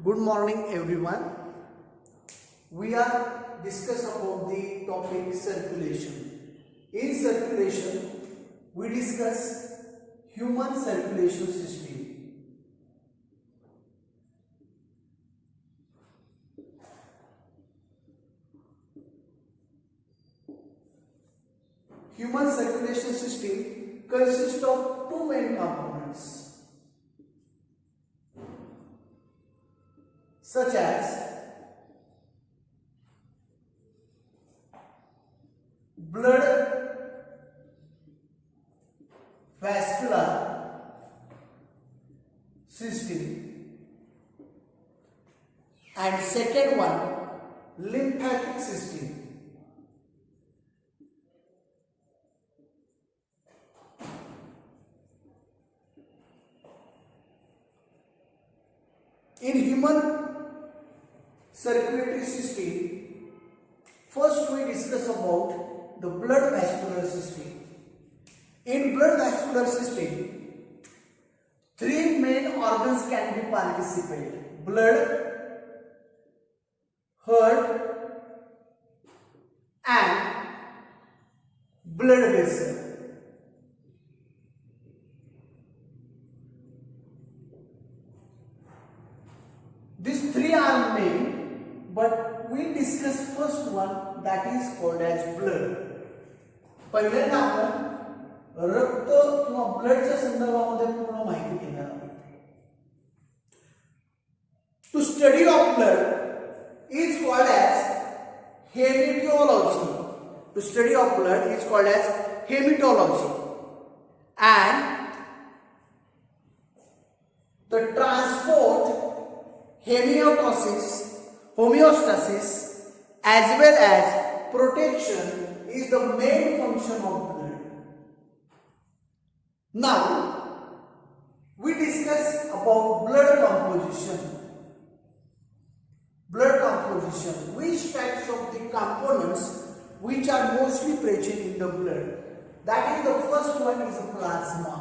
Good morning everyone. We are discuss about the topic circulation. In circulation, we discuss human circulation system. Human circulation system consists of two main components such as blood vascular system and second one lymphatic system. In human circulatory system, first we discuss about the blood vascular system. In blood vascular system, three main organs can be participate: blood, heart and blood vessel. These three are main, but we discuss first one, that is called as blood. पहिल्यांदा आपण रक्त किंवा ब्लडच्या संदर्भामध्ये पूर्ण माहिती घेणार आहोत. To study of blood is called as hematology. To study of blood is called as hematology, and the transport, homeostasis as well as protection is the main function of blood. Now we discuss about blood composition. Blood composition, which types of the components which are mostly present in the blood. That is, the first one is plasma,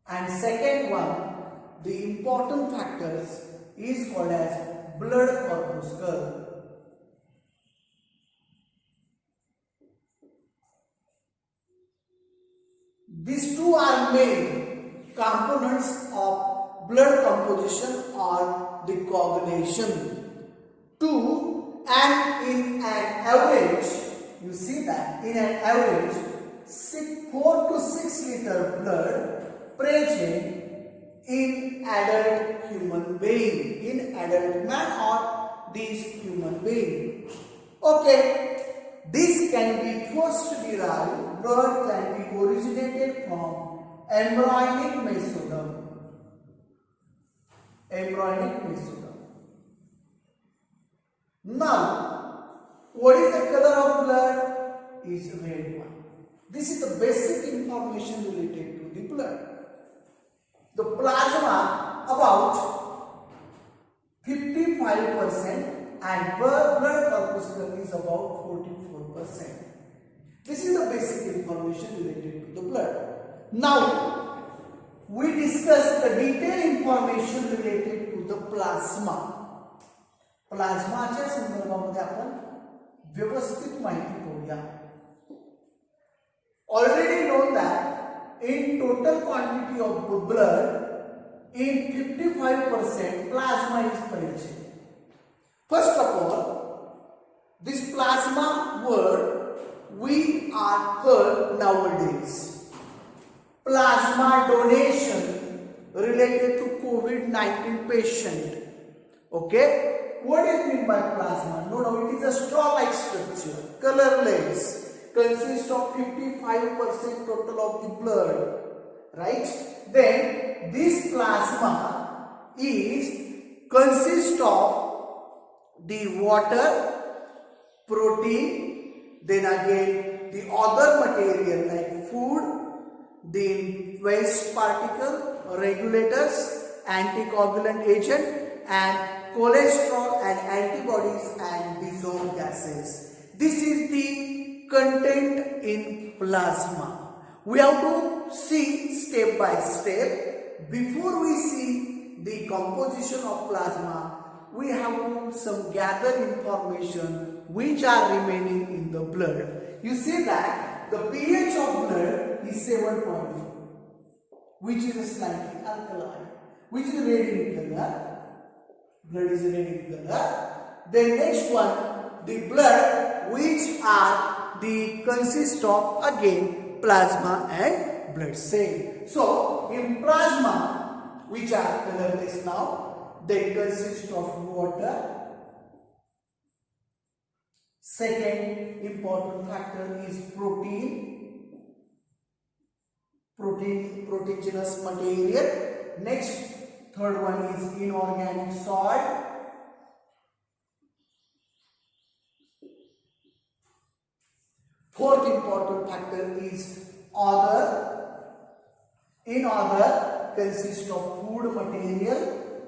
and second one, the important factors, is called as blood corpuscle. These two are main components of blood composition or the coagulation. Two, and in an average, you see that in an average 4 to 6 liter blood present in adult human being, in adult man or this human being. Okay, this can be first derived, blood can be originated from embryonic mesoderm. Embryonic mesoderm. Now, what is the color of blood? Is red one. This is the basic information related to the blood. The plasma about 55% and blood corpuscle is about 44%. This is the basic information related to the blood. Now we discuss the detailed information related to the plasma. प्लाझ्माच्या संदर्भामध्ये आपण व्यवस्थित माहिती पाहूया. Already know that in total quantity of blood, in 55% plasma is present. First of all, this plasma word we are heard nowadays. Plasma donation related to COVID-19 patient. Okay? What is meant by plasma? No, it is a straw-like structure, colorless, consists of 55% total of the blood, right? Then this plasma consists of the water, protein, then again the other material like food, the waste particle, regulators, anticoagulant agent, and cholesterol and antibodies and dissolved gases. This is the content in plasma. We have to see step by step. Before we see the composition of plasma, we have to some gather information which are remaining in the blood. You see that the pH of blood is 7.4, which is slightly alkaline, which is red in color. Blood is red in color. Then next one, the blood which are the consist of again plasma and blood cell. So in plasma, which are colorless now, they consist of water. Second important factor is proteinous material. Next, third one is inorganic salt. Fourth important factor is other. In other consists of food material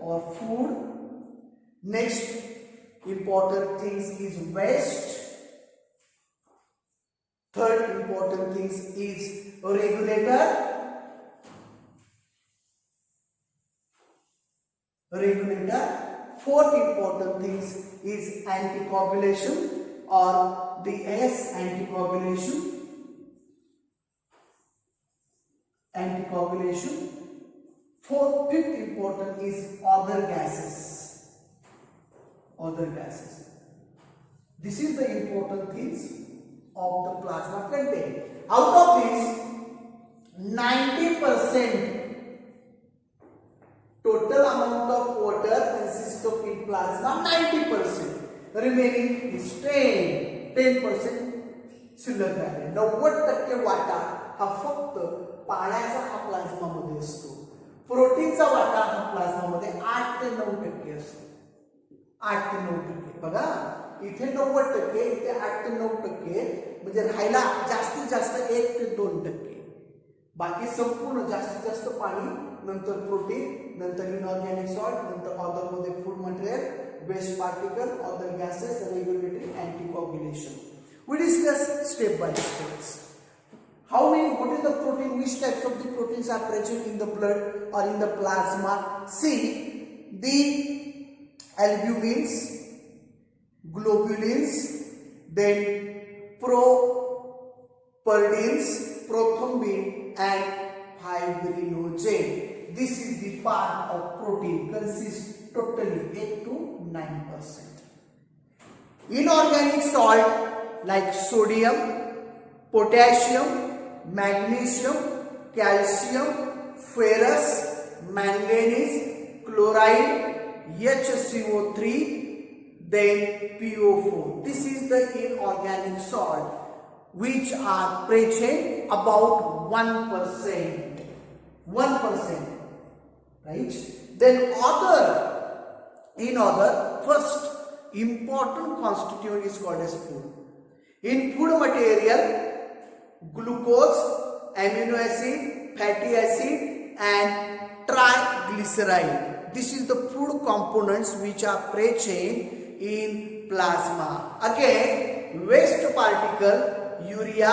or food. Next important things is waste. Third important things is regulator. Fourth important things is anticoagulation or the S anticoagulation. Fifth important is other gases. This is the important things of the plasma content. Out of this, 90% total amount of water consists of in plasma, 90%. Remaining is 10% शिल्लक राहिले. 90% वाटा हा फक्त पाण्याचा हा plasma मध्ये असतो. प्रोटीनचा वाटा हा प्लाझ्मा मध्ये 8 ते 9% असतो. 8 ते 9%. बघा इथे 90%, इथे 8 ते 9%, म्हणजे राहिला जास्तीत जास्त 1 ते 2%. बाकी संपूर्ण जास्तीत जास्त पाणी, नंतर प्रोटीन, नंतर इनऑर्गॅनिक सॉल्ट, नंतर अदर मध्ये food material, waste particle, other gases, regulatory, anticoagulation. We discuss step by steps. What is the protein? Which types of the proteins are present in the blood or in the plasma? See, the albumins, globulins, then proteins, prothrombin, and fibrinogen. This is the part of protein consists totally 8 to 9%. Inorganic salt like sodium, potassium, magnesium, calcium, ferrous, manganese, chloride, HCO3, then PO4. This is the inorganic salt which are present about 1%. 1%. Right? Then first important constituent is called as food. In food material, glucose, amino acid, fatty acid, and triglyceride. This is the food components which are present in plasma. Again, waste particle, urea,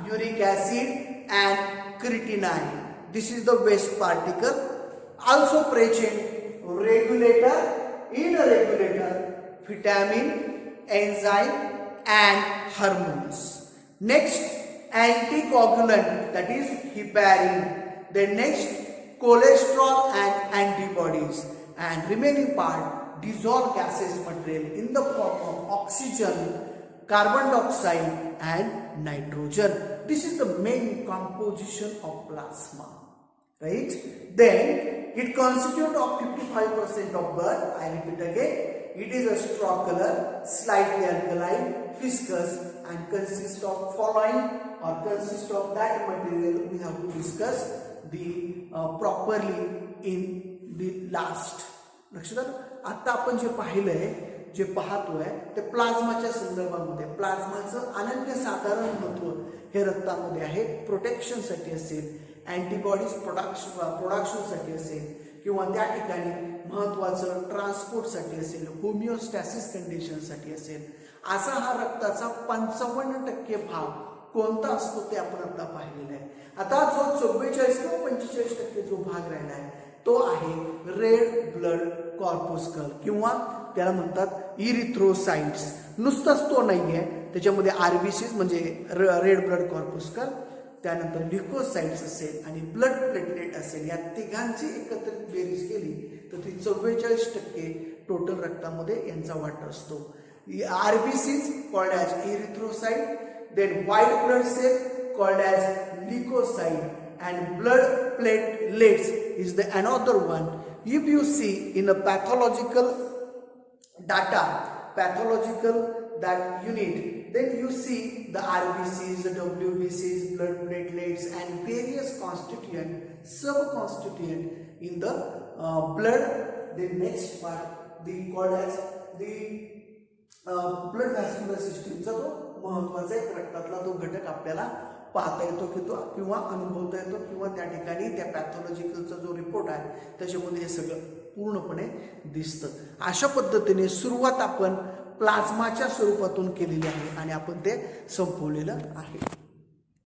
uric acid, and creatinine. This is the waste particle. Also present regulator, in a regulator, vitamin, enzyme, and hormones. Next, anticoagulant, that is heparin. Then next, cholesterol and antibodies. And remaining part, dissolved gases material in the form of oxygen, carbon dioxide, and nitrogen. This is the main composition of plasma. Right? Then it constitutes of 55% of blood. I repeat again. It is a straw color, slightly alkaline, viscous, and consists of following or consists of that material we have to discuss the properly in the last. लक्षात आता आपण जे पाहिलंय, जे पाहतोय ते प्लाझ्माच्या संदर्भामध्ये. प्लाझ्माचं अनन्यसाधारण महत्त्व हे रक्तामध्ये आहे. प्रोटेक्शनसाठी असेल, अँटीबॉडीज प्रोडक्शनसाठी असेल, किंवा त्या ठिकाणी महत्त्वाचं ट्रान्सपोर्टसाठी असेल, होमिओस्टॅसिस कंडिशनसाठी असेल. असा हा रक्ताचा 55% भाग कोणता असतो ते आपण आता पाहिलेला आहे. आता जो 44 किंवा 45% जो भाग राहिला आहे तो आहे रेड ब्लड कॉर्पस्कल किंवा त्याला म्हणतात इरिथ्रोसाइट्स. नुसताच तो नाहीये, त्याच्यामध्ये आरबीसीज म्हणजे रेड ब्लड कॉर्पस्कल, त्यानंतर ल्युकोसाइट्स असेल आणि ब्लड प्लेटलेट असेल, या तिघांची एकत्रित बेरीज केली तर ती 44% टोटल रक्तामध्ये यांचा वाटा असतो. RBCs called as erythrocyte, then white blood cell called as leukocyte, and blood platelets is the another one. If you see in a pathological data, pathological that unit, then you see the RBCs, the WBCs, blood platelets and various constituent, sub-constituent in the blood. The next part the called as the blood vascular system चा तो महत्वाचा एक रक्तातला तो घटक आपल्याला पाहता येतो किंवा अनुभवता येतो किंवा त्या ठिकाणी त्या पॅथॉलॉजिकलचा जो रिपोर्ट आहे त्याच्यामध्ये हे सगळं पूर्णपणे दिसतं. अशा पद्धतीने सुरुवात आपण प्लाझ्माच्या स्वरूपातून केलेली आहे आणि आपण ते संपवलेलं आहे.